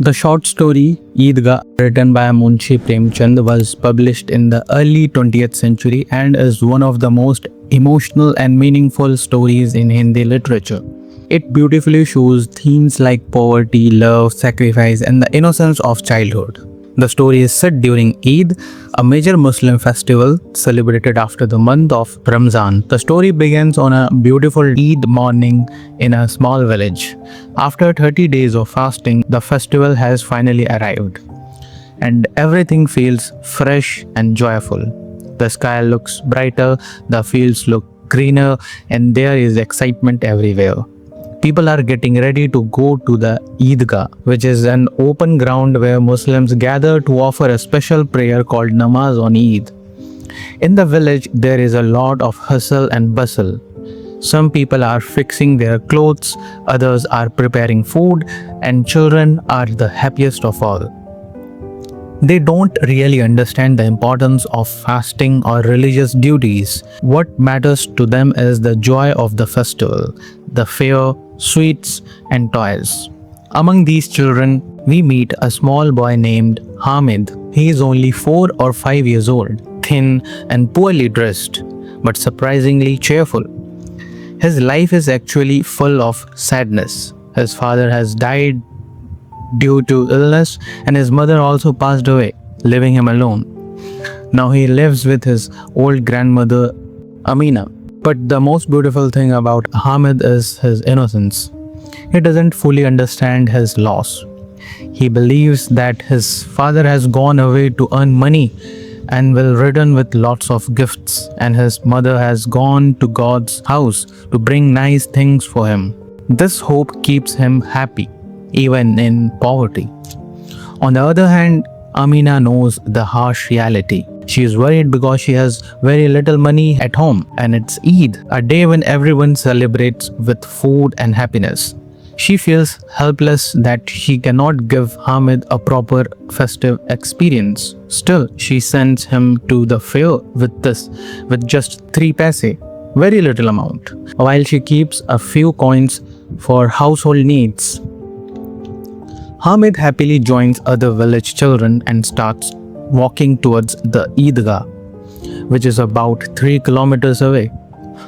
The short story Idgah, written by Munshi Premchand, was published in the early 20th century and is one of the most emotional and meaningful stories in Hindi literature. It beautifully shows themes like poverty, love, sacrifice, and the innocence of childhood. The story is set during Eid, a major Muslim festival celebrated after the month of Ramzan. The story begins on a beautiful Eid morning in a small village. After 30 days of fasting, the festival has finally arrived, and everything feels fresh and joyful. The sky looks brighter, the fields look greener, and there is excitement everywhere. People are getting ready to go to the Idgah, which is an open ground where Muslims gather to offer a special prayer called namaz on Eid. In the village, there is a lot of hustle and bustle. Some people are fixing their clothes, others are preparing food, and children are the happiest of all. They don't really understand the importance of fasting or religious duties. What matters to them is the joy of the festival, the fair, sweets, and toys. Among these children, we meet a small boy named Hamid. He is only 4 or 5 years old, thin and poorly dressed, but surprisingly cheerful. His life is actually full of sadness. His father has died due to illness, and his mother also passed away, leaving him alone. Now he lives with his old grandmother, Amina. But the most beautiful thing about Hamid is his innocence. He doesn't fully understand his loss. He believes that his father has gone away to earn money and will return with lots of gifts, and his mother has gone to God's house to bring nice things for him. This hope keeps him happy, even in poverty. On the other hand, Amina knows the harsh reality. She is worried because she has very little money at home, and it's Eid, a day when everyone celebrates with food and happiness. She feels helpless that she cannot give Hamid a proper festive experience. Still, she sends him to the fair with just 3 paise, very little amount, while she keeps a few coins for household needs. Hamid happily joins other village children and starts walking towards the Idgah, which is about 3 kilometers away.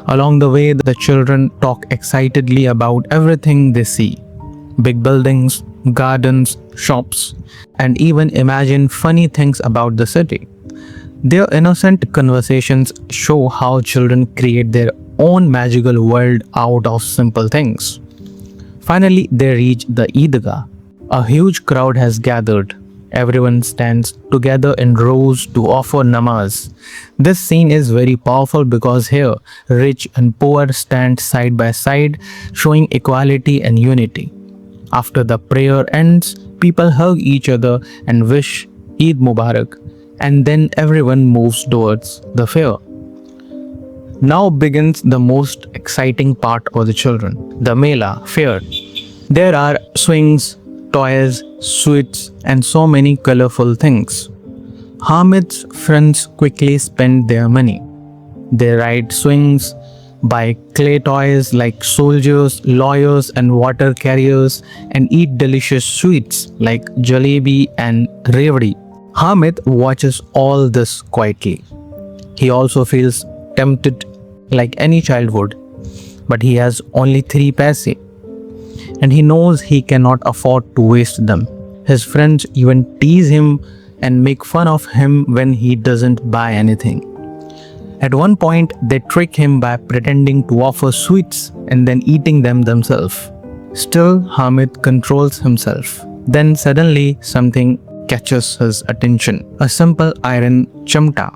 Along the way, the children talk excitedly about everything they see: big buildings, gardens, shops, and even imagine funny things about the city. Their innocent conversations show how children create their own magical world out of simple things. Finally, they reach the Idgah. A huge crowd has gathered. Everyone stands together in rows to offer namaz. This scene is very powerful because here, rich and poor stand side by side, showing equality and unity. After the prayer ends, people hug each other and wish Eid Mubarak, and then everyone moves towards the fair. Now begins the most exciting part for the children, the Mela, fair. There are swings, toys, sweets, and so many colorful things. Hamid's friends quickly spend their money. They ride swings, buy clay toys like soldiers, lawyers, and water carriers, and eat delicious sweets like jalebi and revdi. Hamid watches all this quietly. He also feels tempted like any child would, but he has only 3 paise, and he knows he cannot afford to waste them. His friends even tease him and make fun of him when he doesn't buy anything. At one point, they trick him by pretending to offer sweets and then eating them themselves. Still, Hamid controls himself. Then suddenly, something catches his attention: a simple iron chamta.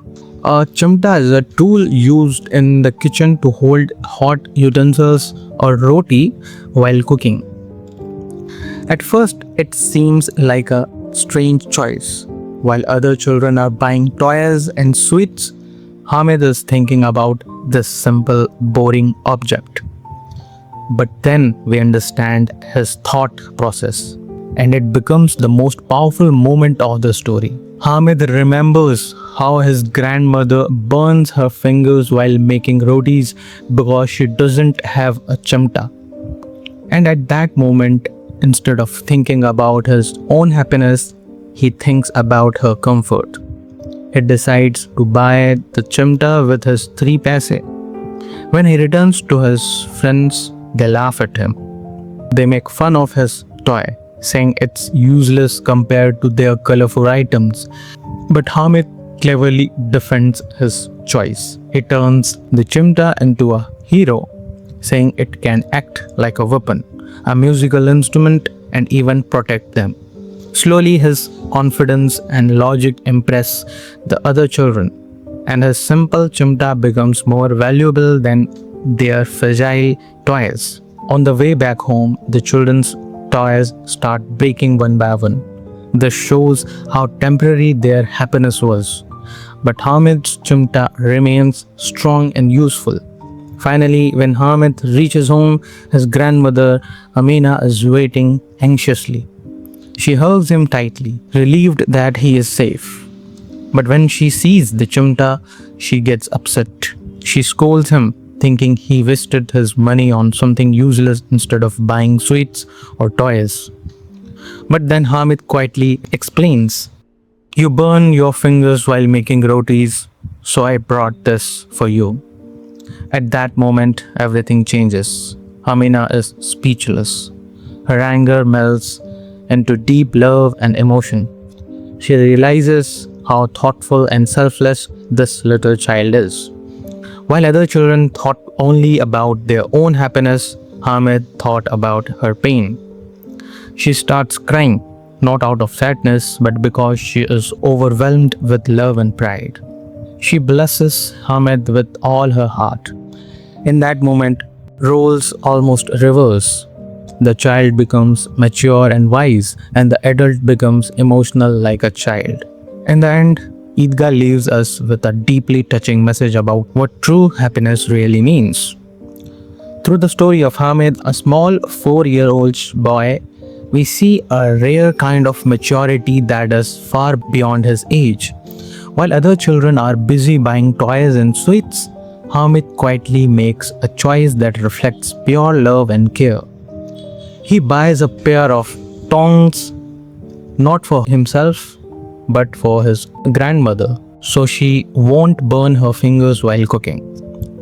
A chamta is a tool used in the kitchen to hold hot utensils or roti while cooking. At first, it seems like a strange choice. While other children are buying toys and sweets, Hamid is thinking about this simple, boring object. But then we understand his thought process, and it becomes the most powerful moment of the story. Hamid remembers how his grandmother burns her fingers while making rotis because she doesn't have a chamta. And at that moment, Instead of thinking about his own happiness, he thinks about her comfort. He decides to buy the chimta with his 3 paise. When he returns to his friends, they laugh at him. They make fun of his toy, saying it's useless compared to their colorful items. But Hamid cleverly defends his choice. He turns the chimta into a hero, saying it can act like a weapon, a musical instrument, and even protect them. Slowly, his confidence and logic impress the other children, and his simple chimta becomes more valuable than their fragile toys. On the way back home, the children's toys start breaking one by one. This shows how temporary their happiness was. But Hamid's chimta remains strong and useful. Finally, when Hamid reaches home, his grandmother Amina is waiting anxiously. She hugs him tightly, relieved that he is safe. But when she sees the chimta, she gets upset. She scolds him, thinking he wasted his money on something useless instead of buying sweets or toys. But then Hamid quietly explains, "You burn your fingers while making rotis, so I brought this for you." At that moment, everything changes. Amina is speechless. Her anger melts into deep love and emotion. She realizes how thoughtful and selfless this little child is. While other children thought only about their own happiness, Hamid thought about her pain. She starts crying, not out of sadness, but because she is overwhelmed with love and pride. She blesses Hamid with all her heart. In that moment, roles almost reverse. The child becomes mature and wise, and the adult becomes emotional like a child. In the end, Idgah leaves us with a deeply touching message about what true happiness really means. Through the story of Hamid, a small 4-year-old boy, we see a rare kind of maturity that is far beyond his age. While other children are busy buying toys and sweets, Hamid quietly makes a choice that reflects pure love and care. He buys a pair of tongs, not for himself, but for his grandmother, so she won't burn her fingers while cooking.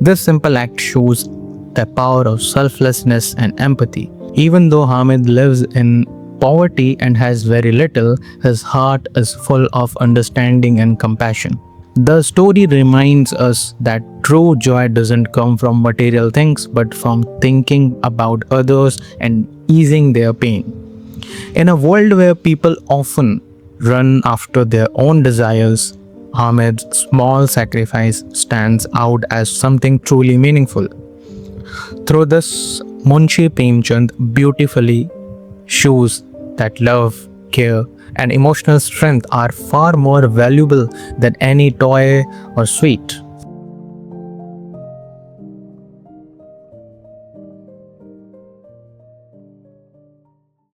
This simple act shows the power of selflessness and empathy. Even though Hamid lives in poverty and has very little, his heart is full of understanding and compassion. The story reminds us that true joy doesn't come from material things, but from thinking about others and easing their pain. In a world where people often run after their own desires, Hamid's small sacrifice stands out as something truly meaningful. Through this, Munshi Premchand beautifully shows that love, care, and emotional strength are far more valuable than any toy or sweet.